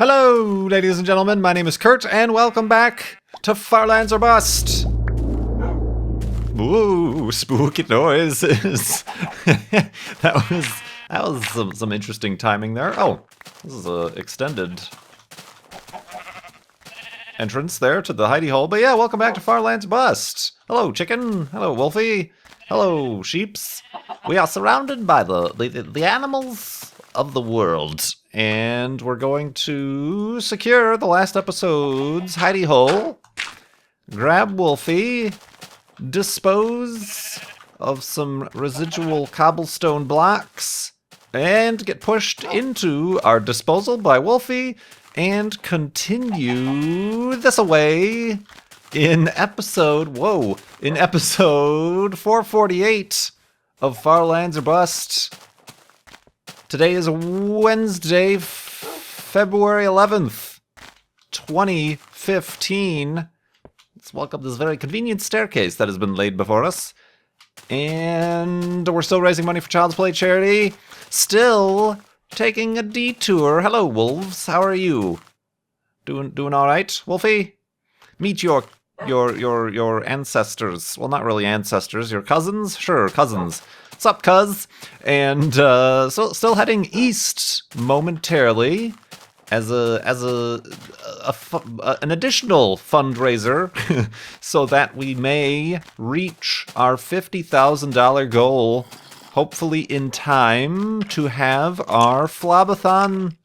Hello, ladies and gentlemen, my name is Kurt, and welcome back to Farlands or Bust. Ooh, spooky noises. that was some interesting timing there. Oh, this is a extended entrance there to the hidey hole. But yeah, welcome back to Farlands or Bust. Hello, chicken. Hello, Wolfie. Hello, sheeps. We are surrounded by the animals of the world, and we're going to secure the last episode's hidey hole, grab Wolfie, dispose of some residual cobblestone blocks, and get pushed into our disposal by Wolfie, and continue this away in episode 448 of Farlands or Bust. Today is Wednesday, February 11th, 2015. Let's walk up this very convenient staircase that has been laid before us. And we're still raising money for Child's Play charity. Still taking a detour. Hello, wolves. How are you? Doing all right, Wolfie? Meet your ancestors. Well, not really ancestors. Your cousins? Sure, cousins. What's up, cuz? And so still heading east momentarily as an additional fundraiser so that we may reach our $50,000 goal, hopefully in time to have our Flobathon.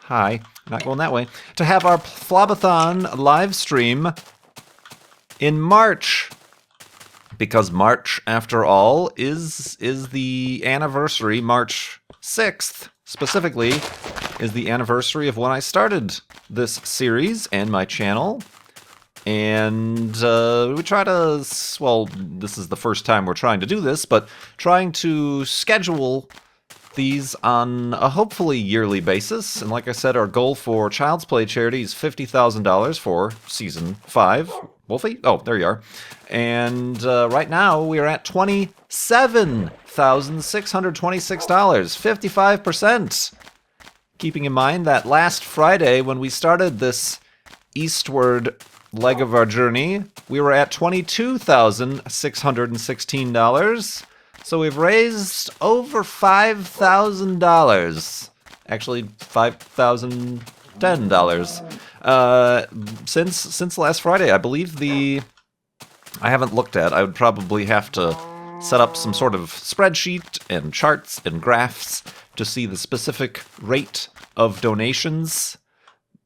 Hi, not going that way. To have our Flobathon live stream in March. Because March, after all, is the anniversary. March 6th, specifically, is the anniversary of when I started this series and my channel. And we try to, well, this is the first time we're trying to do this, but trying to schedule these on a hopefully yearly basis. And like I said, our goal for Child's Play charity is $50,000 for Season 5. Wolfie? Oh, there you are. And right now, we are at $27,626, 55%. Keeping in mind that last Friday, when we started this eastward leg of our journey, we were at $22,616. So we've raised over $5,000. Actually, $5,010. Since last Friday. I believe I haven't looked at. I would probably have to set up some sort of spreadsheet and charts and graphs to see the specific rate of donations.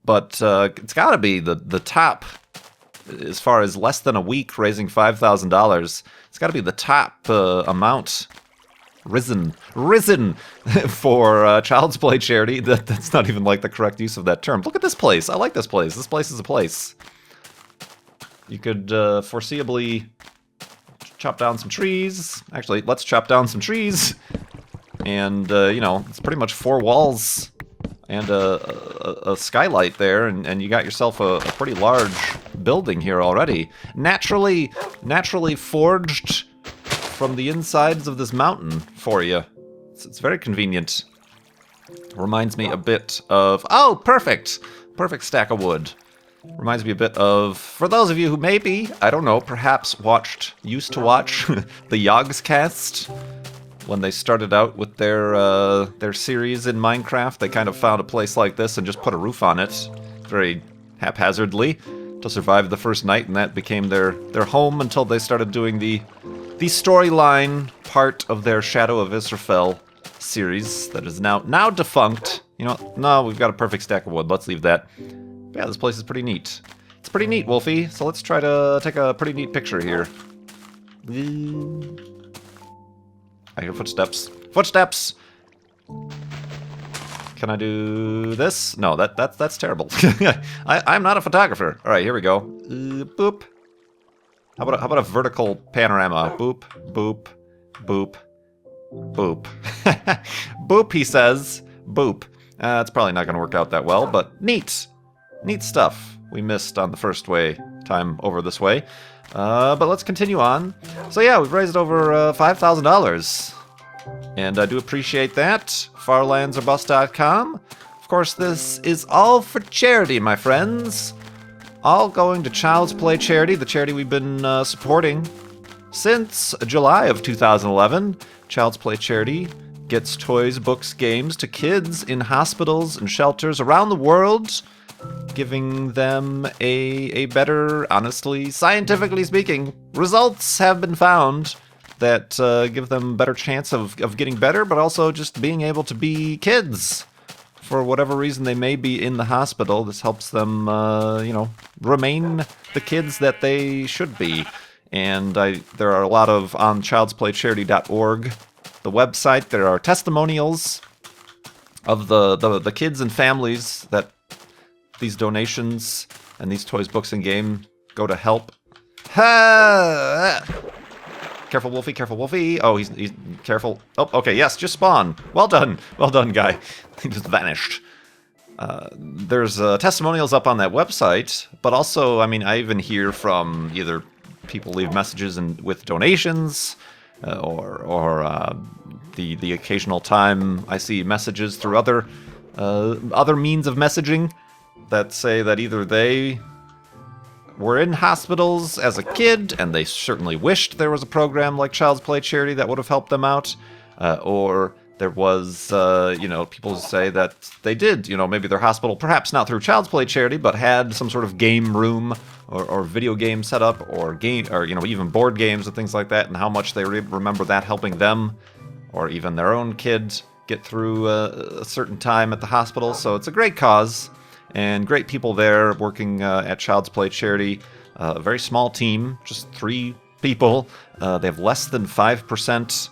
But it's got to be the top, as far as less than a week raising $5,000. It's got to be the top amount risen for Child's Play charity. That's not even like the correct use of that term. Look at this place. I like this place. This place is a place. You could foreseeably chop down some trees. Actually, let's chop down some trees. And, it's pretty much 4 walls and a skylight there, and you got yourself a pretty large building here already. Naturally forged from the insides of this mountain for you. It's very convenient. Reminds me a bit of... Oh, perfect! Perfect stack of wood. Reminds me a bit of... For those of you who maybe, I don't know, perhaps used to watch the Yogscast. When they started out with their series in Minecraft, they kind of found a place like this and just put a roof on it, very haphazardly, to survive the first night, and that became their home until they started doing the storyline part of their Shadow of Israfel series that is now defunct. No, we've got a perfect stack of wood. Let's leave that. But yeah, this place is pretty neat. It's pretty neat, Wolfie. So let's try to take a pretty neat picture here. I hear footsteps. Footsteps! Can I do this? No, that's terrible. I'm not a photographer. All right, here we go. Boop. How about a vertical panorama? Boop, boop, boop, boop. Boop, he says. Boop. It's probably not going to work out that well, but neat. Neat stuff we missed on the first time over this way. But let's continue on. So yeah, we've raised over $5,000. And I do appreciate that. Farlandsorbust.com. Of course, this is all for charity, my friends. All going to Child's Play Charity, the charity we've been supporting since July of 2011. Child's Play Charity gets toys, books, games to kids in hospitals and shelters around the world, giving them a better, honestly, scientifically speaking, results have been found that give them a better chance of getting better, but also just being able to be kids. For whatever reason they may be in the hospital, this helps them, remain the kids that they should be. And there are a lot of, on childsplaycharity.org, the website, there are testimonials of the kids and families that these donations and these toys, books, and game go to help. Ha! Careful, Wolfie, careful, Wolfie. Oh, he's careful. Oh, okay, yes, just spawn. Well done, guy. He just vanished. There's testimonials up on that website, but also, I mean, I even hear from either people leave messages with donations, or the occasional time I see messages through other means of messaging that say that either they were in hospitals as a kid and they certainly wished there was a program like Child's Play Charity that would have helped them out, or there was, people say that they did, maybe their hospital, perhaps not through Child's Play Charity, but had some sort of game room or video game setup or even board games and things like that, and how much they remember that helping them or even their own kid get through a certain time at the hospital. So it's a great cause and great people there working at Child's Play Charity. A very small team, just 3 people. They have less than 5%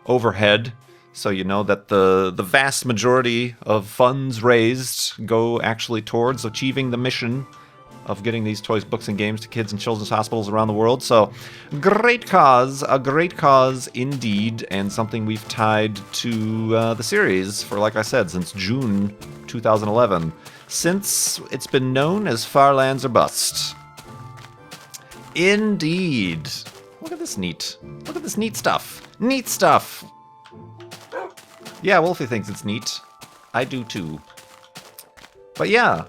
overhead. So you know that the vast majority of funds raised go actually towards achieving the mission of getting these toys, books, and games to kids in children's hospitals around the world. So, great cause, a great cause indeed, and something we've tied to the series for, like I said, since June 2011. Since it's been known as Far Lands or Bust. Indeed. Look at this neat. Look at this neat stuff. Neat stuff. Yeah, Wolfie thinks it's neat. I do too. But yeah,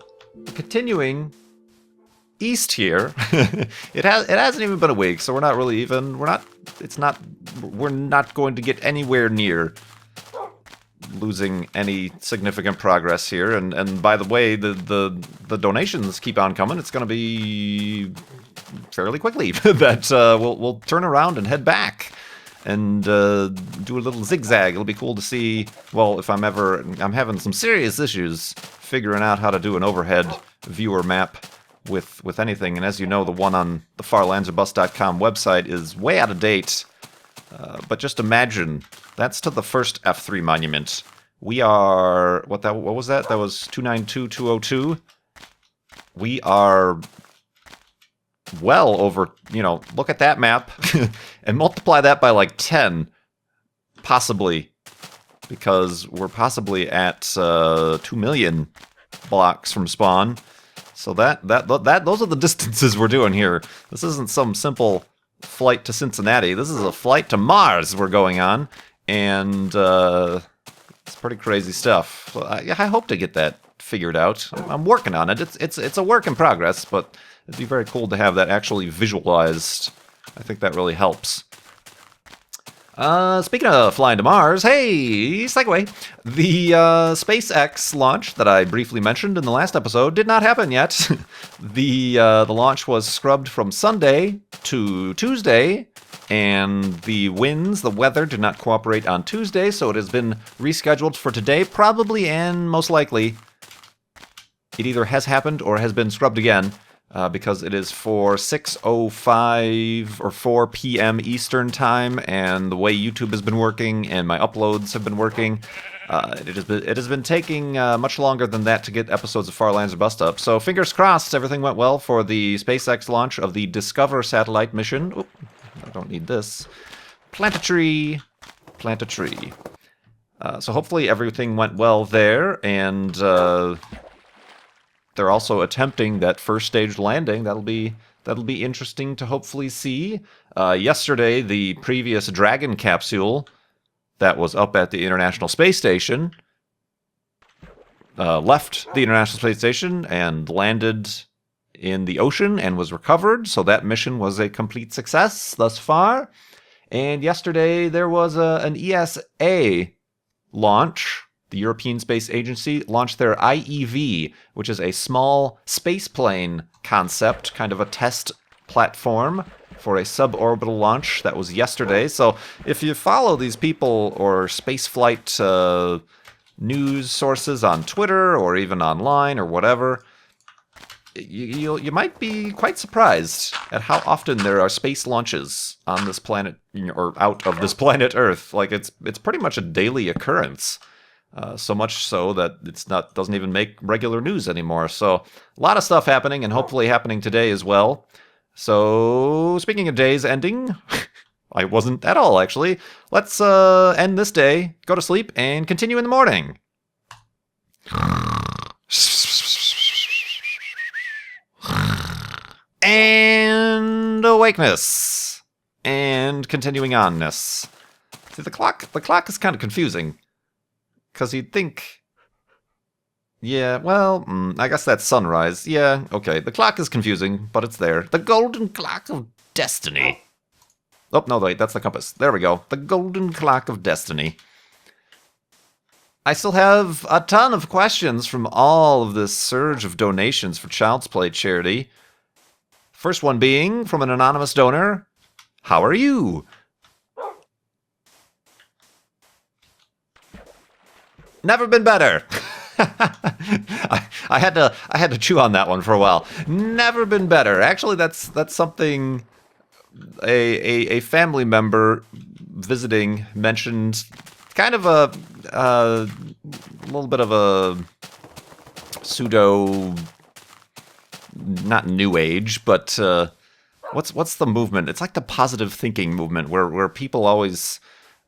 continuing east here. it hasn't even been a week, so we're not going to get anywhere near losing any significant progress here. And by the way, the donations keep on coming. It's going to be fairly quickly that we'll turn around and head back and do a little zigzag. It'll be cool to see, well, if I'm having some serious issues figuring out how to do an overhead viewer map with anything. And as you know, the one on the farlandsorbust.com website is way out of date. But just imagine, that's to the first F3 monument. We are, what was that? That was 292,202. We are well over, look at that map and multiply that by like 10, possibly, because we're possibly at 2 million blocks from spawn. So those are the distances we're doing here. This isn't some simple flight to Cincinnati. This is a flight to Mars we're going on, and it's pretty crazy stuff. So I hope to get that figured out. I'm working on it. It's a work in progress, but it'd be very cool to have that actually visualized. I think that really helps. Speaking of flying to Mars, hey, segue. The SpaceX launch that I briefly mentioned in the last episode did not happen yet. The launch was scrubbed from Sunday to Tuesday, and the weather did not cooperate on Tuesday, so it has been rescheduled for today, probably, and most likely it either has happened or has been scrubbed again. Because it is for 6:05 or 4 p.m. Eastern Time, and the way YouTube has been working and my uploads have been working, it has been taking much longer than that to get episodes of Far Lands or Bust up. So fingers crossed everything went well for the SpaceX launch of the Discover satellite mission. Oop, I don't need this. Plant a tree. Plant a tree. So hopefully everything went well there, and they're also attempting that first stage landing. That'll be interesting to hopefully see. Yesterday, the previous Dragon capsule that was up at the International Space Station left the International Space Station and landed in the ocean and was recovered. So that mission was a complete success thus far. And yesterday there was an ESA launch. The European Space Agency launched their IEV, which is a small spaceplane concept, kind of a test platform for a suborbital launch. That was yesterday. So if you follow these people or spaceflight news sources on Twitter or even online or whatever, you might be quite surprised at how often there are space launches on this planet or out of this planet Earth. Like it's pretty much a daily occurrence. So much so that doesn't even make regular news anymore. So a lot of stuff happening, and hopefully happening today as well. So speaking of days ending, I wasn't at all actually. Let's end this day, go to sleep, and continue in the morning. And awakeness. And continuing onness. See, the clock is kind of confusing. Because you'd think... Yeah, well, I guess that's sunrise. Yeah, okay. The clock is confusing, but it's there. The golden clock of destiny. Oh, no, wait, that's the compass. There we go. The golden clock of destiny. I still have a ton of questions from all of this surge of donations for Child's Play charity. First one being from an anonymous donor. How are you? Never been better. I had to chew on that one for a while. Never been better. Actually, that's something a family member visiting mentioned. Kind of a little bit of a pseudo, not new age, but what's the movement? It's like the positive thinking movement, where people always,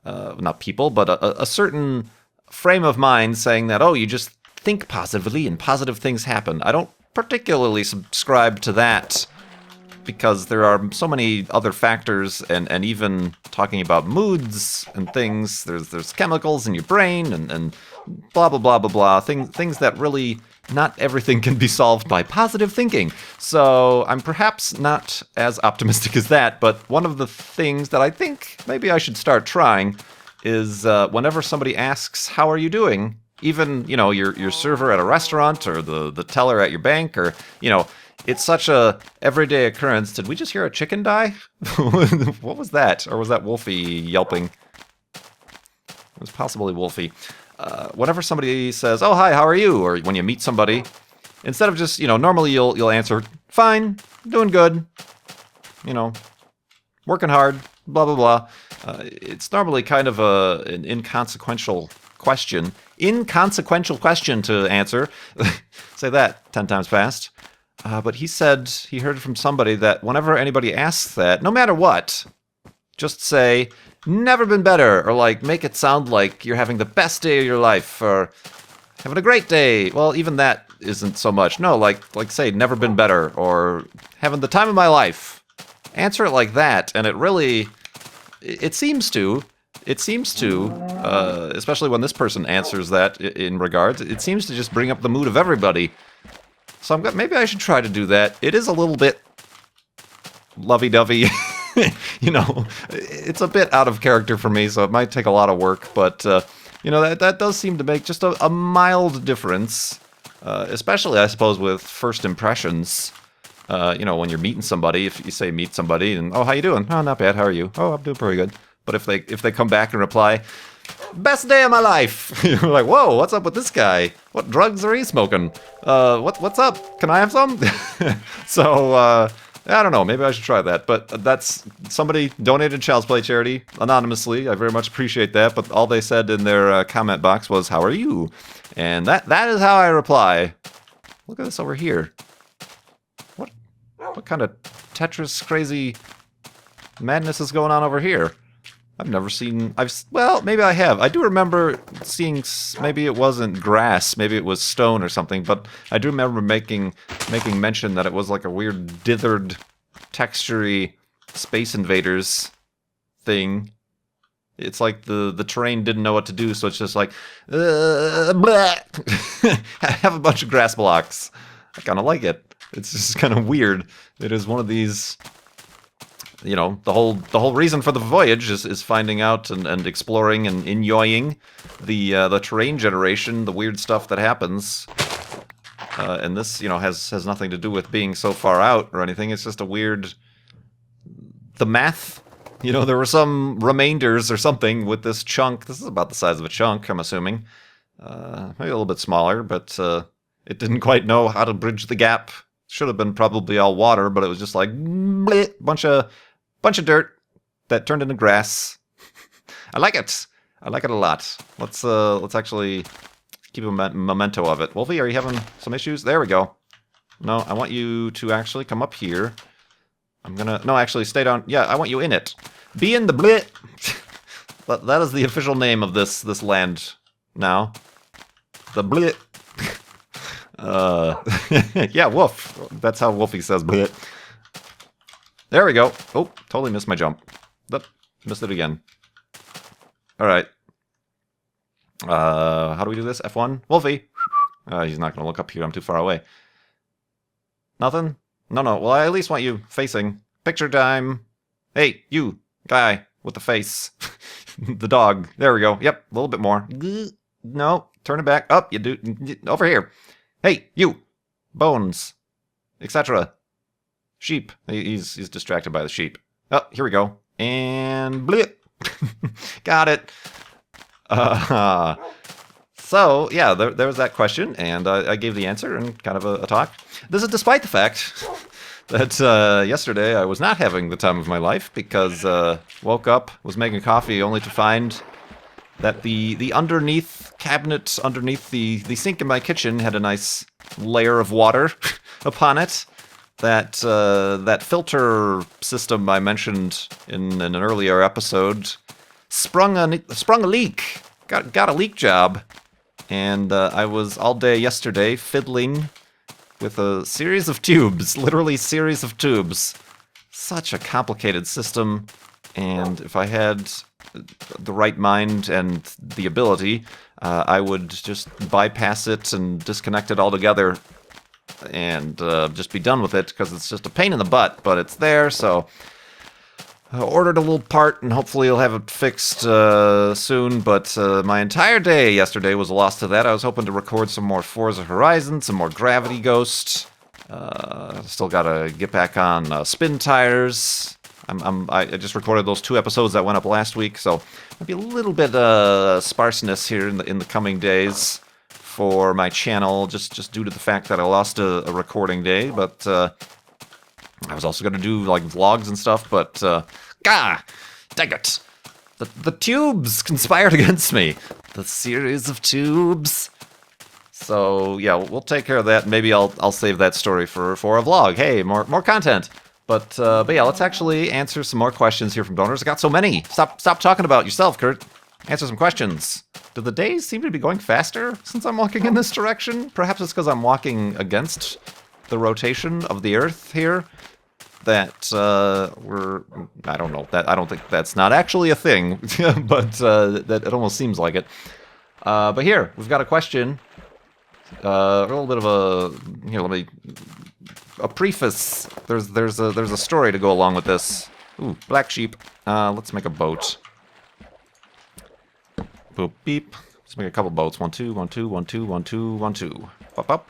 not people, but a certain frame of mind saying that, oh, you just think positively and positive things happen. I don't particularly subscribe to that because there are so many other factors, and even talking about moods and things, there's chemicals in your brain and blah, blah, blah, blah, blah, things that really not everything can be solved by positive thinking. So I'm perhaps not as optimistic as that, but one of the things that I think maybe I should start trying is whenever somebody asks, how are you doing? Even, your server at a restaurant or the teller at your bank, or, it's such a everyday occurrence. Did we just hear a chicken die? What was that? Or was that Wolfie yelping? It was possibly Wolfie. Whenever somebody says, oh, hi, how are you? Or when you meet somebody, instead of just, normally you'll answer, fine, doing good, working hard, blah, blah, blah. It's normally kind of an inconsequential question. Inconsequential question to answer. Say that 10 times fast. But he said he heard from somebody that whenever anybody asks that, no matter what, just say, never been better, or make it sound like you're having the best day of your life, or having a great day. Well, even that isn't so much. No, like say, never been better, or having the time of my life. Answer it like that, and it really... It seems to, especially when this person answers that in regards, it seems to just bring up the mood of everybody. So maybe I should try to do that. It is a little bit lovey-dovey, it's a bit out of character for me, so it might take a lot of work, but, that does seem to make just a mild difference, especially, I suppose, with first impressions. When you're meeting somebody, if you say meet somebody and, oh, how you doing? Oh, not bad. How are you? Oh, I'm doing pretty good. But if they come back and reply, best day of my life, you're like, whoa, what's up with this guy? What drugs are he smoking? What's up? Can I have some? So, I don't know. Maybe I should try that. But that's somebody donated Child's Play charity anonymously. I very much appreciate that. But all they said in their comment box was, how are you? And that is how I reply. Look at this over here. What kind of Tetris crazy madness is going on over here? I've never seen... Well, maybe I have. I do remember seeing... Maybe it wasn't grass. Maybe it was stone or something. But I do remember making mention that it was like a weird dithered, textury Space Invaders thing. It's like the terrain didn't know what to do, so it's just like, blah. Have a bunch of grass blocks. I kind of like it. It's just kind of weird. It is one of these, you know, the whole reason for the voyage is finding out and exploring and enjoying the terrain generation, the weird stuff that happens. And this, you know, has nothing to do with being so far out or anything. It's just a weird, the math. You know, there were some remainders or something with this chunk. This is about the size of a chunk, I'm assuming. Maybe a little bit smaller, but it didn't quite know how to bridge the gap. Should have been probably all water, but it was just like bleh, bunch of dirt that turned into grass. I like it. I like it a lot. Let's actually keep a memento of it. Wolfie, are you having some issues? There we go. No, I want you to actually come up here. No, actually, stay down. Yeah, I want you in it. Be in the blit. That is the official name of this land now. The blit. Yeah, Wolf. That's how Wolfie says blit. There we go. Oh, totally missed my jump. Missed it again. All right. How do we do this? F1? Wolfie. He's not going to look up here. I'm too far away. Nothing? No. Well, I at least want you facing. Picture time. Hey, you guy with the face. The dog. There we go. Yep, a little bit more. No, turn it back. Up, you do. Over here. Hey, you. Bones. Etc. Sheep. He's distracted by the sheep. Oh, here we go. And blip. Got it. So, yeah, there was that question, and I gave the answer and kind of a talk. This is despite the fact that yesterday I was not having the time of my life because woke up, was making coffee, only to find that the underneath cabinet, underneath the sink in my kitchen had a nice layer of water upon it. That filter system I mentioned in an earlier episode sprung a leak. Got a leak job. And I was all day yesterday fiddling with a series of tubes, literally series of tubes. Such a complicated system, and if I had the right mind and the ability, I would just bypass it and disconnect it altogether and just be done with it, because it's just a pain in the butt, but it's there, so I ordered a little part, and hopefully I'll have it fixed soon, but my entire day yesterday was lost to that. I was hoping to record some more Forza Horizon, some more Gravity Ghost. Still gotta get back on Spin Tires. I just recorded those 2 episodes that went up last week, so maybe a little bit sparseness here in the coming days for my channel, just due to the fact that I lost a recording day, but I was also going to do, like, vlogs and stuff, but, dang it! The tubes conspired against me! The series of tubes! So, yeah, we'll take care of that. Maybe I'll save that story for a vlog. Hey, more content! But yeah, let's actually answer some more questions here from donors. I got so many! Stop talking about yourself, Kurt! Answer some questions. Do the days seem to be going faster since I'm walking in this direction? Perhaps it's because I'm walking against the rotation of the Earth here. That I don't know. I don't think that's not actually a thing, but that it almost seems like it. But here we've got a question. A little bit of a preface. There's a story to go along with this. Ooh, black sheep. Let's make a boat. Boop beep. Let's make a couple boats. 1 2 1 2 1 2 1 2 1 2. Pop up.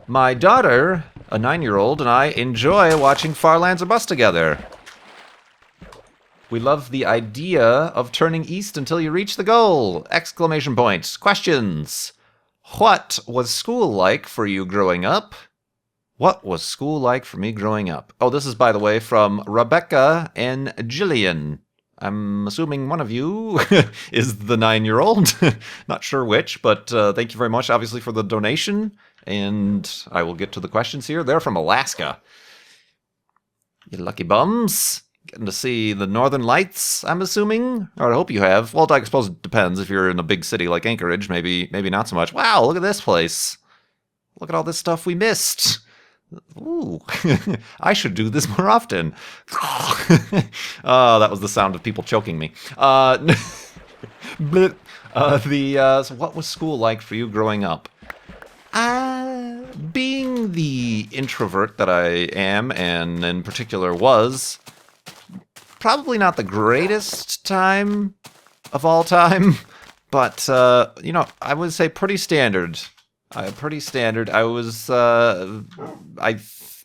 My daughter, a 9-year-old, and I enjoy watching Far Lands or Bust together. We love the idea of turning east until you reach the goal! Exclamation points. Questions. What was school like for you growing up? What was school like for me growing up? Oh, this is, by the way, from Rebecca and Jillian. I'm assuming one of you is the 9-year-old. Not sure which, but thank you very much, obviously, for the donation. And I will get to the questions here. They're from Alaska. You lucky bums. Getting to see the Northern Lights, I'm assuming? Or I hope you have. Well, I suppose it depends. If you're in a big city like Anchorage, maybe not so much. Wow, look at this place. Look at all this stuff we missed. Ooh, I should do this more often. That was the sound of people choking me. But, so what was school like for you growing up? Being the introvert that I am, and in particular was, probably not the greatest time of all time, but, I would say pretty standard. Pretty standard. I was,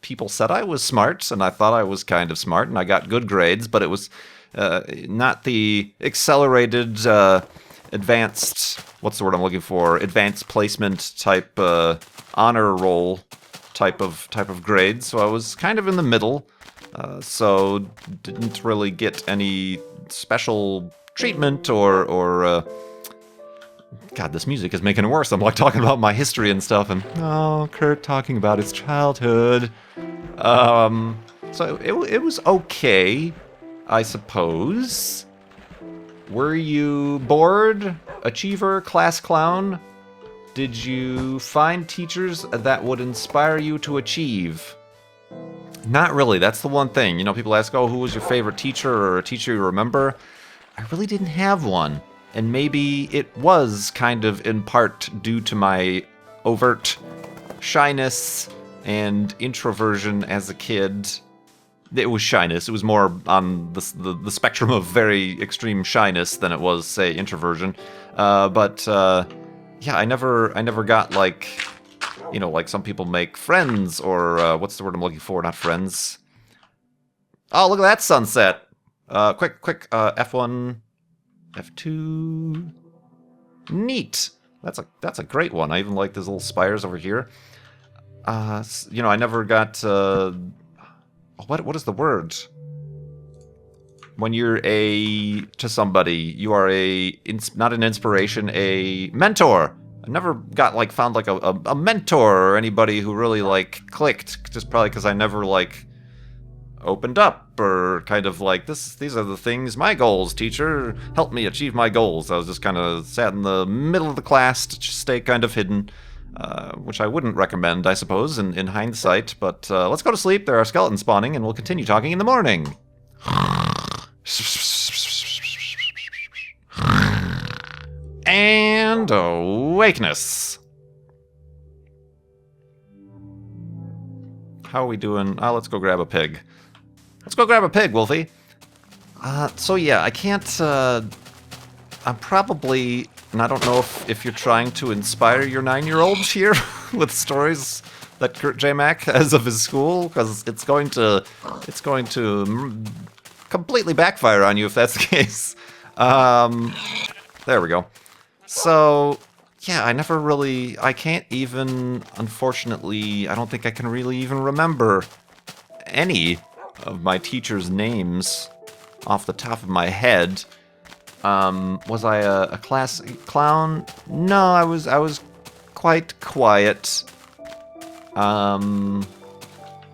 people said I was smart, and I thought I was kind of smart, and I got good grades, but it was not the accelerated, advanced, what's the word I'm looking for? Advanced placement type, honor roll type of grade. So I was kind of in the middle. So didn't really get any special treatment or God, this music is making it worse. I'm like talking about my history and stuff, and Kurt talking about his childhood. So it was okay, I suppose. Were you bored? Achiever? Class clown? Did you find teachers that would inspire you to achieve? Not really. That's the one thing. People ask, who was your favorite teacher or a teacher you remember? I really didn't have one. And maybe it was kind of in part due to my overt shyness and introversion as a kid. It was shyness. It was more on the spectrum of very extreme shyness than it was, say, introversion. Yeah, I never got like some people make friends or what's the word I'm looking for? Not friends. Oh, look at that sunset. Quick, F1, F2. Neat. That's a great one. I even like those little spires over here. I never got. What is the word? When you're to somebody, you are not an inspiration, a mentor. I never got found a mentor or anybody who really clicked, just probably because I never opened up or kind of these are the things, my goals, teacher, help me achieve my goals. I was just kind of sat in the middle of the class to just stay kind of hidden, which I wouldn't recommend, I suppose, in hindsight. But let's go to sleep. There are skeletons spawning, and we'll continue talking in the morning. And awakeness. How are we doing? Let's go grab a pig. Let's go grab a pig, Wolfie. So yeah, I can't, I'm probably, and I don't know if you're trying to inspire your 9-year-old here with stories that KurtJMac has of his school, because it's going to completely backfire on you if that's the case. There we go. So, yeah, I can't even, unfortunately, I don't think I can really even remember any of my teachers' names off the top of my head. Was I a class clown? No, I was quite quiet. I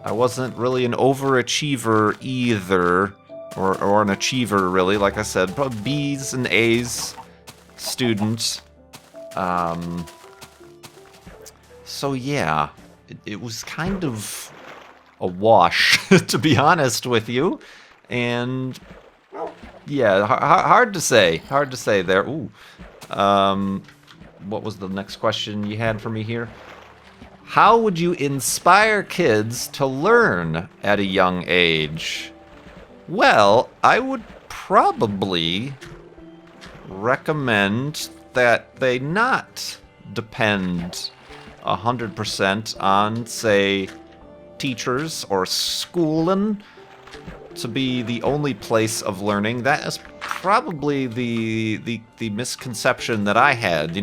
wasn't really an overachiever either, or an achiever really. Like I said, probably B's and A's student. So yeah, it was kind of a wash, to be honest with you, and yeah, hard to say there. Ooh, what was the next question you had for me here? How would you inspire kids to learn at a young age? Well, I would probably recommend that they not depend 100% on, say, teachers or schooling to be the only place of learning. That is probably the misconception that I had.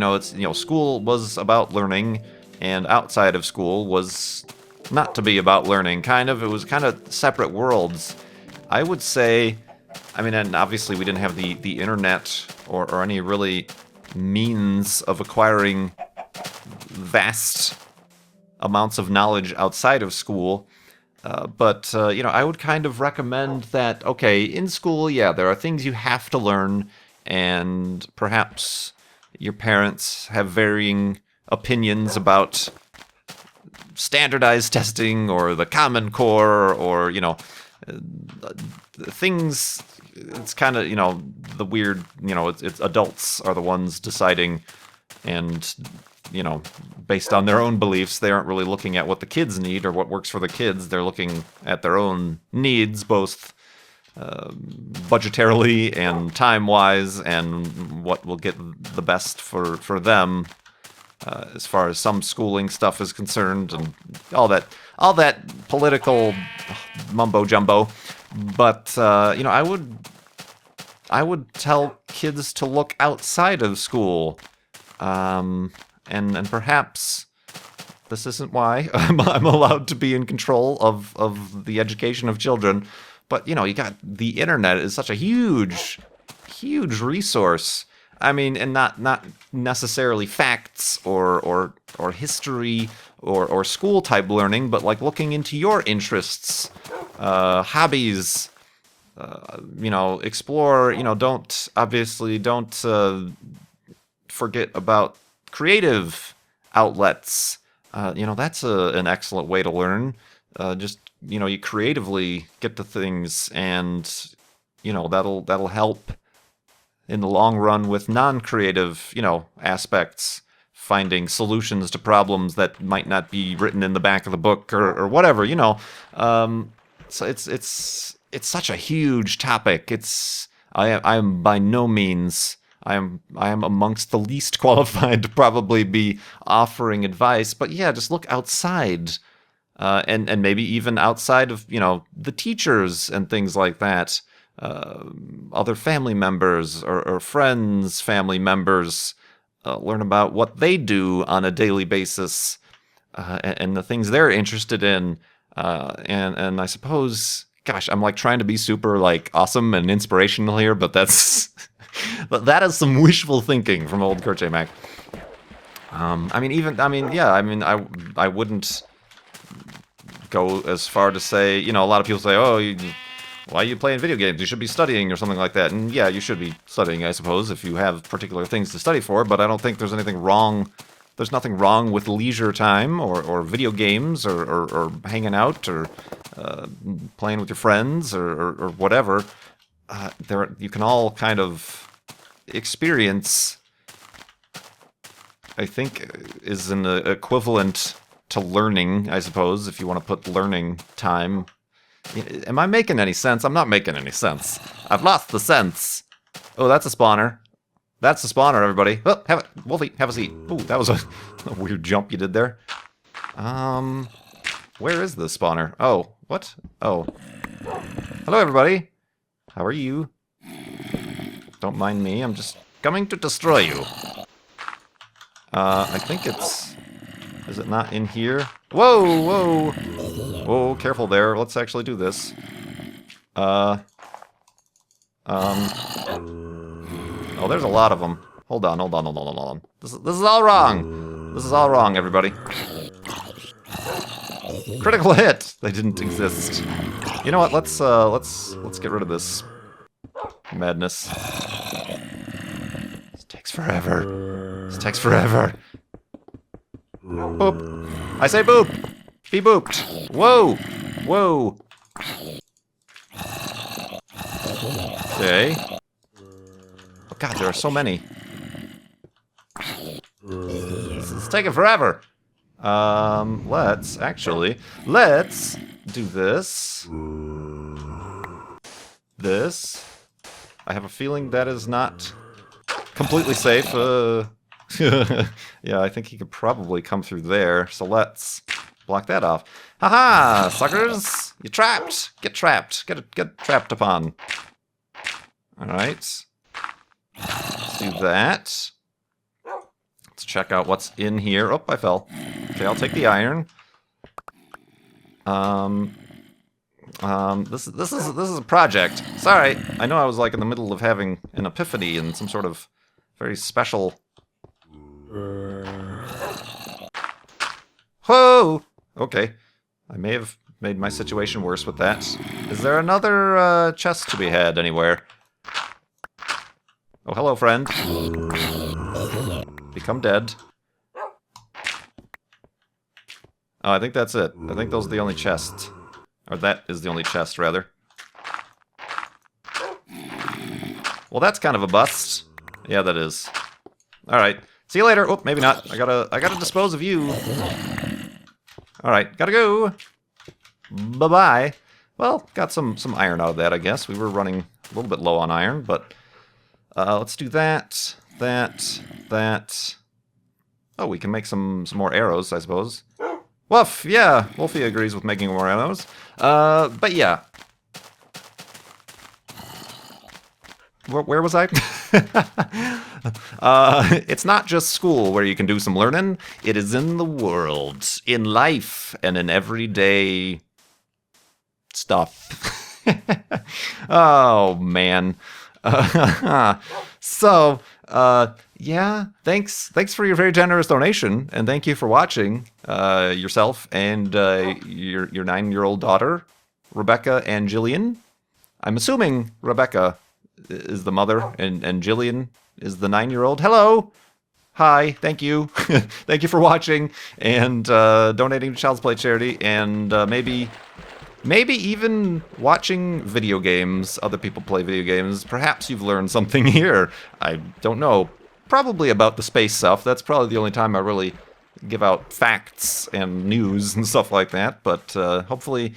School was about learning, and outside of school was not to be about learning. It was kind of separate worlds. I would say, and obviously we didn't have the internet or any really means of acquiring vast amounts of knowledge outside of school. But I would kind of recommend that, okay, in school, yeah, there are things you have to learn, and perhaps your parents have varying opinions about standardized testing or the Common Core or, you know, things. It's kind of, you know, the weird, you know, it's adults are the ones deciding, and, you know, based on their own beliefs, they aren't really looking at what the kids need or what works for the kids. They're looking at their own needs, both budgetarily and time-wise, and what will get the best for them as far as some schooling stuff is concerned, and all that political mumbo jumbo. But you know, I would tell kids to look outside of school, and perhaps this isn't why I'm allowed to be in control of the education of children. But, you know, you got the internet is such a huge resource. I mean, and not necessarily facts or history or school type learning, but like looking into your interests, hobbies, you know, explore, you know, don't forget about creative outlets. You know, that's an excellent way to learn. Just, you know, you creatively get to things, and, you know, that'll help in the long run with non-creative, you know, aspects, finding solutions to problems that might not be written in the back of the book or whatever, you know. So it's such a huge topic. I am by no means, I am amongst the least qualified to probably be offering advice, but yeah, just look outside. And maybe even outside of, you know, the teachers and things like that, other family members or friends' family members, learn about what they do on a daily basis, and the things they're interested in. And I suppose, gosh, I'm like trying to be super like awesome and inspirational here, but that is some wishful thinking from old KurtJMac. I wouldn't go as far to say, you know, a lot of people say, oh, why are you playing video games? You should be studying or something like that. And yeah, you should be studying, I suppose, if you have particular things to study for, but I don't think there's anything wrong. There's nothing wrong with leisure time or video games or hanging out or playing with your friends or whatever. You can all kind of experience, I think, is an equivalent to learning, I suppose, if you want to put learning time. Am I making any sense? I'm not making any sense. I've lost the sense. Oh, that's a spawner. That's a spawner, everybody. Oh, have it. Wolfie, have a seat. Ooh, that was a weird jump you did there. Where is the spawner? Oh, what? Oh. Hello, everybody. How are you? Don't mind me. I'm just coming to destroy you. I think it's... Is it not in here? Whoa, whoa! Whoa, careful there. Let's actually do this. Oh, there's a lot of them. Hold on. This is all wrong. This is all wrong, everybody. Critical hit! They didn't exist. You know what? Let's get rid of this madness. This takes forever. This takes forever. Boop. I say boop. Be booped. Whoa. Whoa. Okay. Oh god, there are so many. This is taking forever. Let's do this. This. I have a feeling that is not completely safe. Yeah, I think he could probably come through there, so let's block that off. Haha, suckers! You're trapped! Get trapped. Get trapped upon. Alright. Let's do that. Let's check out what's in here. Oh, I fell. Okay, I'll take the iron. This is a project. Sorry, I know I was like in the middle of having an epiphany and some sort of very special... Whoa! Okay. I may have made my situation worse with that. Is there another chest to be had anywhere? Oh, hello, friend. Become dead. Oh, I think that's it. I think those are the only chests. Or that is the only chest, rather. Well, that's kind of a bust. Yeah, that is. Alright. See you later. Oh, maybe not. I gotta dispose of you. Alright, gotta go. Bye-bye. Well, got some iron out of that, I guess. We were running a little bit low on iron, but let's do that, that. Oh, we can make some more arrows, I suppose. Woof, yeah, Wolfie agrees with making more arrows. But yeah. Where was I? It's not just school where you can do some learning. It is in the world, in life, and in everyday stuff. Oh, man. So, yeah, thanks for your very generous donation, and thank you for watching yourself and your 9-year-old daughter, Rebecca and Jillian. I'm assuming Rebecca is the mother, and Jillian is the 9-year-old. Hello! Hi, thank you. Thank you for watching, and donating to Child's Play charity, and maybe even watching video games, other people play video games. Perhaps you've learned something here. I don't know. Probably about the space stuff. That's probably the only time I really give out facts and news and stuff like that. But hopefully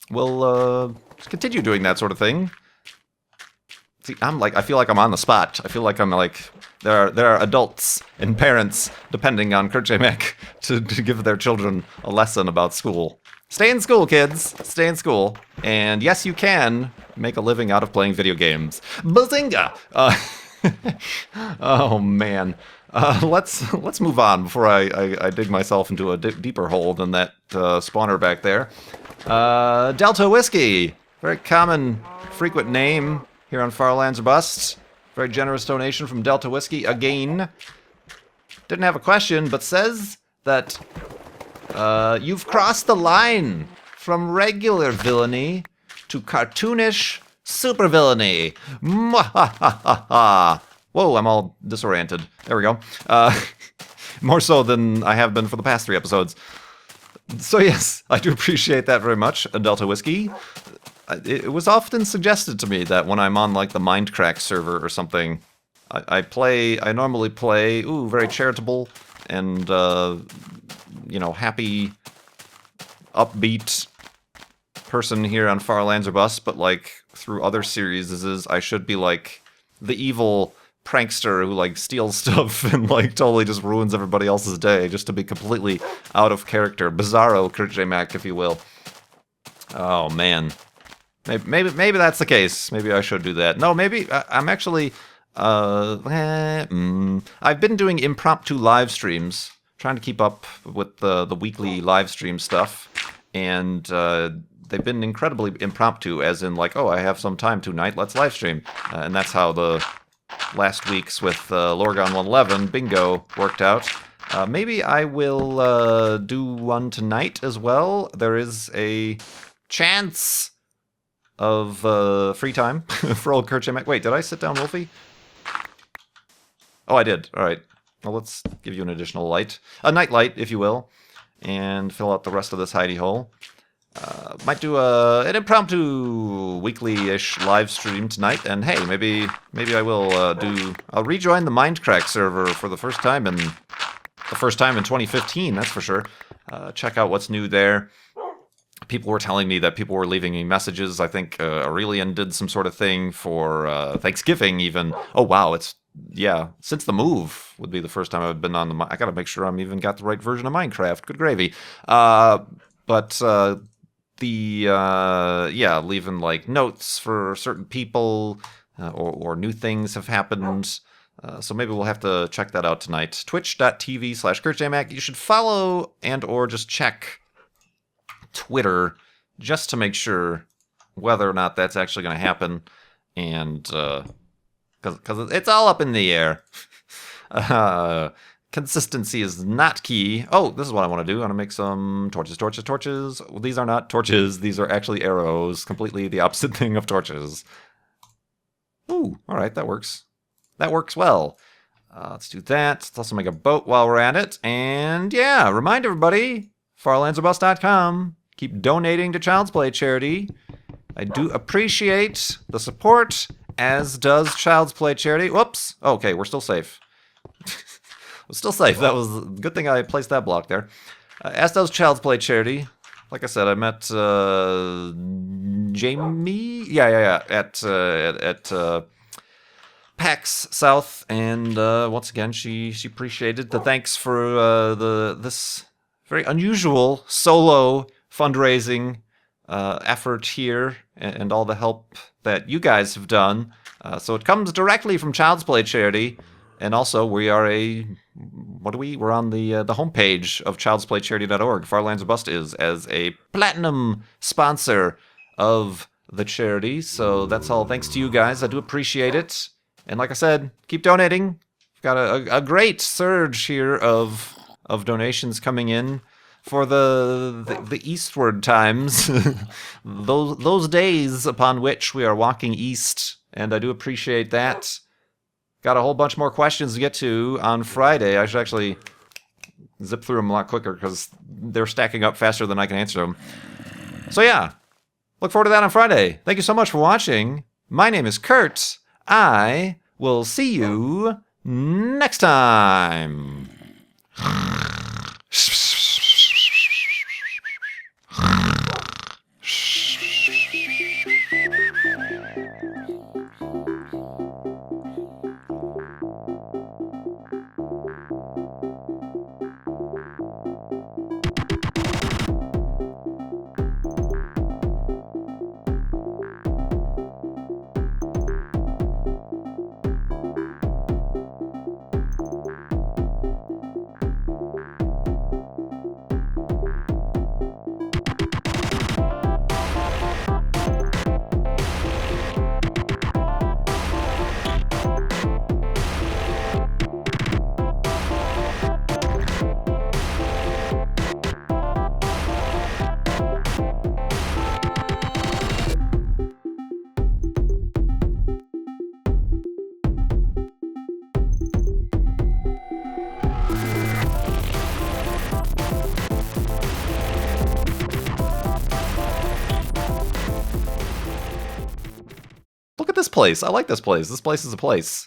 we'll continue doing that sort of thing. See, I feel like I'm on the spot. I feel like I'm like, there are adults and parents depending on KurtJMac to give their children a lesson about school. Stay in school, kids. Stay in school. And yes, you can make a living out of playing video games. Bazinga! Oh, man. Let's move on before I dig myself into a deeper hole than that spawner back there. Delta Whiskey. Very common, frequent name here on Farlands or Bust. Very generous donation from Delta Whiskey again. Didn't have a question, but says that you've crossed the line from regular villainy to cartoonish supervillainy. Mwahahaha. Whoa, I'm all disoriented. There we go. More so than I have been for the past 3 episodes. So yes, I do appreciate that very much, Delta Whiskey. It was often suggested to me that when I'm on like the Mindcrack server or something, I normally play, very charitable and, happy, upbeat person here on Farlands or Bust, but like through other series, I should be like the evil prankster who like steals stuff and like totally just ruins everybody else's day just to be completely out of character. Bizarro KurtJMac, if you will. Oh, man. Maybe that's the case. Maybe I should do that. No, maybe I'm actually... I've been doing impromptu live streams, trying to keep up with the weekly live stream stuff, and they've been incredibly impromptu, as in like, I have some time tonight, let's live stream. And that's how the last week's with Lorgon 111 bingo worked out. Maybe I will do one tonight as well. There is a chance of free time for old KurtJMac. Wait, did I sit down, Wolfie? Oh, I did. All right. Well, let's give you an additional light. A night light, if you will. And fill out the rest of this hidey hole. Might do an impromptu weekly-ish live stream tonight. And hey, maybe I will I'll rejoin the Mindcrack server for the first time in 2015, that's for sure. Check out what's new there. People were telling me that people were leaving me messages. I think Aurelian did some sort of thing for Thanksgiving even. Oh, wow, since the move would be the first time I've been on I gotta make sure I'm even got the right version of Minecraft. Good gravy. Leaving like notes for certain people or new things have happened. So maybe we'll have to check that out tonight. Twitch.tv/KurtJMac. You should follow and or just check Twitter just to make sure whether or not that's actually going to happen, and because it's all up in the air. Consistency is not key. Oh, this is what I want to do. I want to make some torches. Well, these are not torches. These are actually arrows. Completely the opposite thing of torches. Ooh, all right, that works. That works well. Let's do that. Let's also make a boat while we're at it. And yeah, remind everybody, farlandsorbust.com. Keep donating to Child's Play charity. I do appreciate the support, as does Child's Play charity. Whoops. Okay, we're still safe. We're still safe. That was a good thing I placed that block there. As does Child's Play charity. Like I said, I met Jamie. Yeah. At PAX South, and once again, she appreciated the thanks for this very unusual solo fundraising effort here, and all the help that you guys have done. So it comes directly from Child's Play charity, and also we are we're on the homepage of childsplaycharity.org. Farlands or Bust is as a platinum sponsor of the charity. So that's all thanks to you guys. I do appreciate it. And like I said, keep donating. We've got a great surge here of donations coming in for the eastward times, those days upon which we are walking east, and I do appreciate that. Got a whole bunch more questions to get to on Friday. I should actually zip through them a lot quicker because they're stacking up faster than I can answer them. So yeah, look forward to that on Friday. Thank you so much for watching. My name is Kurt. I will see you next time. Look at this place. I like this place. This place is a place.